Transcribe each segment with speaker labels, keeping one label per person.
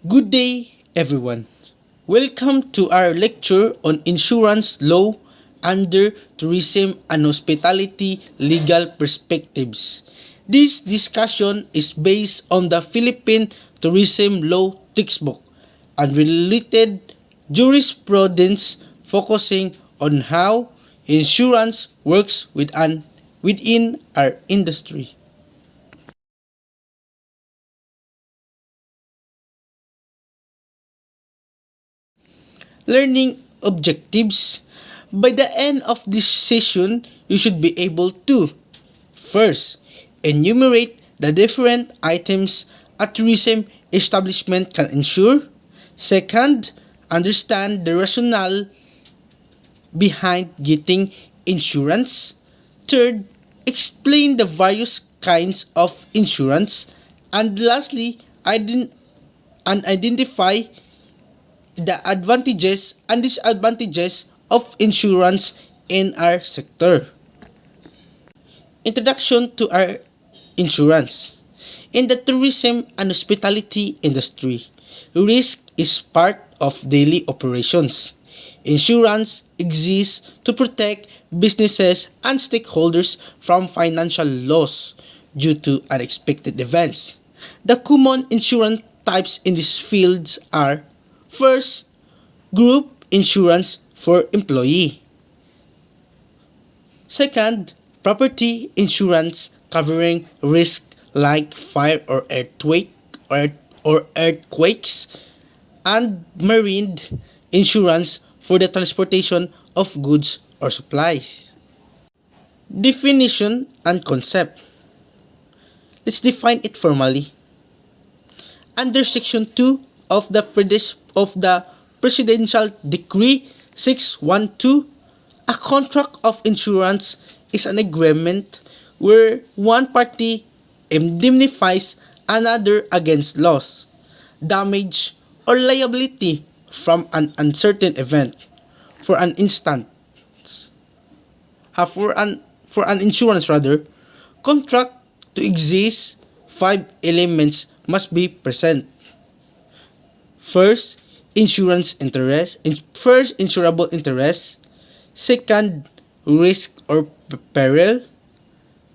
Speaker 1: Good day, everyone. Welcome to our lecture on insurance law under tourism and hospitality legal perspectives. This discussion is based on the Philippine Tourism Law textbook and related jurisprudence focusing on how insurance works within our industry. Learning objectives. By the end of this session, you should be able to first, enumerate the different items a tourism establishment can insure. Second, understand the rationale behind getting insurance. Third, explain the various kinds of insurance. And lastly, identify the advantages and disadvantages of insurance in our sector. Introduction to our insurance. In the tourism and hospitality industry, risk is part of daily operations. Insurance exists to protect businesses and stakeholders from financial loss due to unexpected events. The common insurance types in these fields are: first, group insurance for employee. Second, property insurance covering risk like fire or earthquakes, and marine insurance for the transportation of goods or supplies. Definition and concept. Let's define it formally. Under Section 2 of the Presidential Decree 612, a contract of insurance is an agreement where one party indemnifies another against loss, damage, or liability from an uncertain event. For an instant, for an insurance rather, contract to exist, five elements must be present. First, first insurable interest. Second, risk or peril.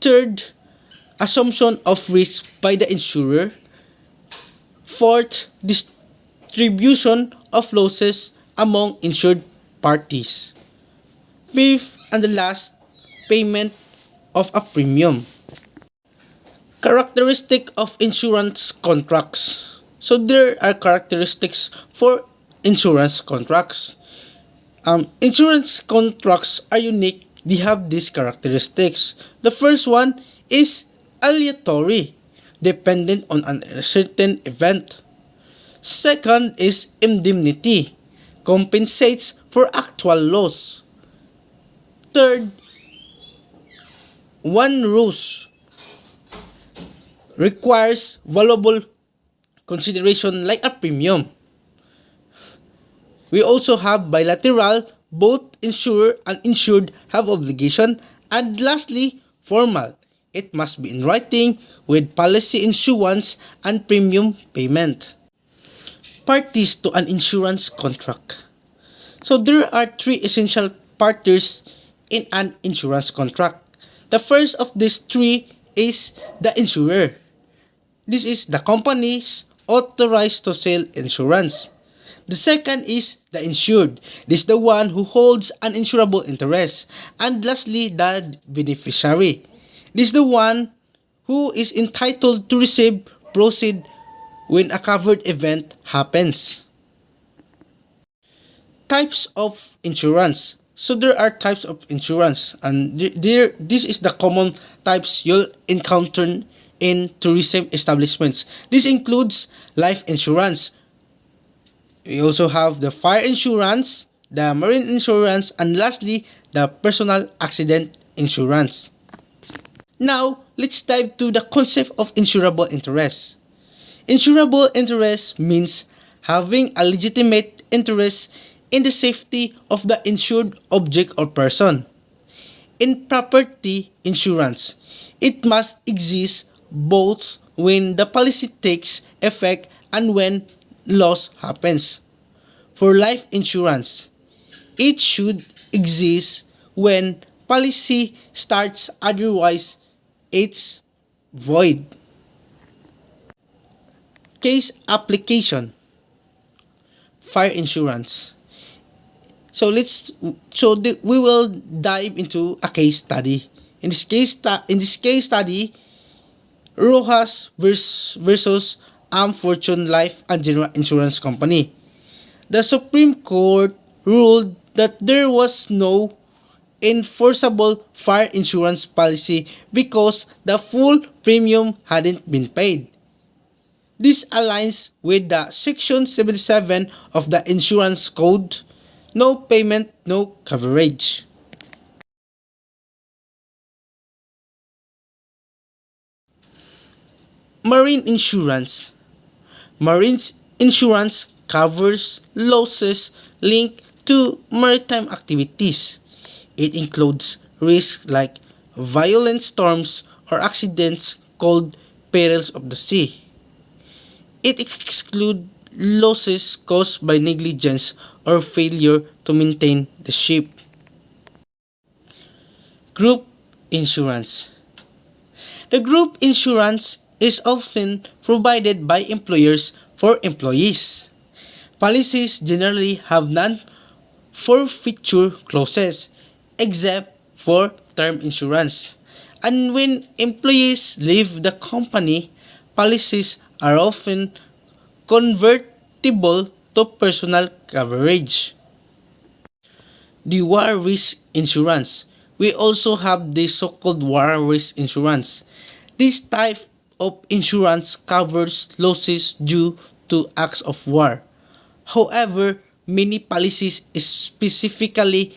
Speaker 1: Third, assumption of risk by the insurer. Fourth, distribution of losses among insured parties. Fifth and the last, payment of a premium. Characteristic of insurance contracts. So there are characteristics for insurance contracts. Insurance contracts are unique. They have these characteristics. The first one is aleatory, dependent on a certain event. Second is indemnity, compensates for actual loss. Third, one ruse, requires valuable consideration like a premium. We also have bilateral, both insurer and insured have obligation. And lastly, formal. It must be in writing with policy issuance and premium payment. Parties to an insurance contract. So there are three essential parties in an insurance contract. The first of these three is the insurer. This is the companies authorized to sell insurance. The second is the insured. This is the one who holds an insurable interest. And lastly, the beneficiary. This is the one who is entitled to receive proceeds when a covered event happens. Types of insurance. So there are types of insurance, and this is the common types you'll encounter in tourism establishments. This includes life insurance. We also have the fire insurance, the marine insurance, and lastly, the personal accident insurance. Now, let's dive to the concept of insurable interest. Insurable interest means having a legitimate interest in the safety of the insured object or person. In property insurance, it must exist both when the policy takes effect and when loss happens. For life insurance, it should exist when policy starts, otherwise it's void. Case application, fire insurance. We will dive into a case study. In this case study, Rojas versus Fortune Life and General Insurance Company. The Supreme Court ruled that there was no enforceable fire insurance policy because the full premium hadn't been paid. This aligns with the Section 77 of the Insurance Code, no payment, no coverage. Marine insurance. Marine insurance covers losses linked to maritime activities. It includes risks like violent storms or accidents called perils of the sea. It excludes losses caused by negligence or failure to maintain the ship. Group insurance. The group insurance is often provided by employers for employees. Policies generally have non-forfeiture clauses, except for term insurance. And when employees leave the company, policies are often convertible to personal coverage. The war risk insurance. We also have the so-called war risk insurance. This type of insurance covers losses due to acts of war. However, many policies specifically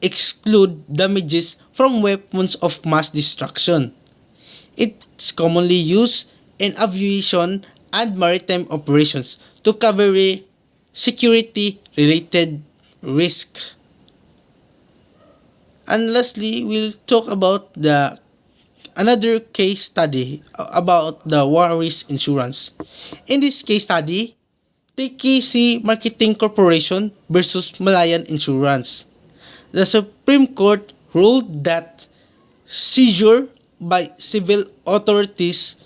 Speaker 1: exclude damages from weapons of mass destruction. It's commonly used in aviation and maritime operations to cover security-related risk. And lastly, we'll talk about the another case study about the war risk insurance. In this case study, TKC Marketing Corporation versus Malayan Insurance. The Supreme Court ruled that seizure by civil authorities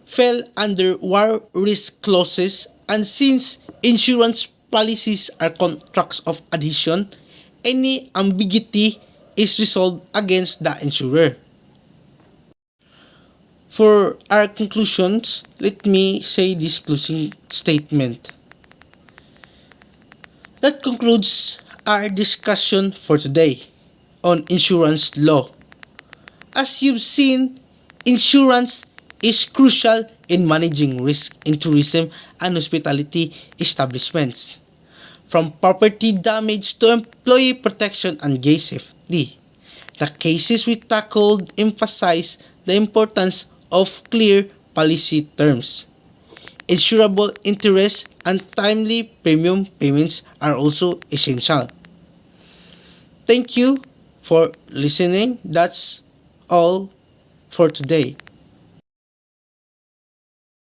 Speaker 1: fell under war risk clauses, and since insurance policies are contracts of adhesion, any ambiguity is resolved against the insurer. For our conclusions, let me say this closing statement. That concludes our discussion for today on insurance law. As you've seen, insurance is crucial in managing risk in tourism and hospitality establishments, from property damage to employee protection and guest safety. The cases we tackled emphasize the importance of clear policy terms. Insurable interest and timely premium payments are also essential. Thank you for listening. That's all for today.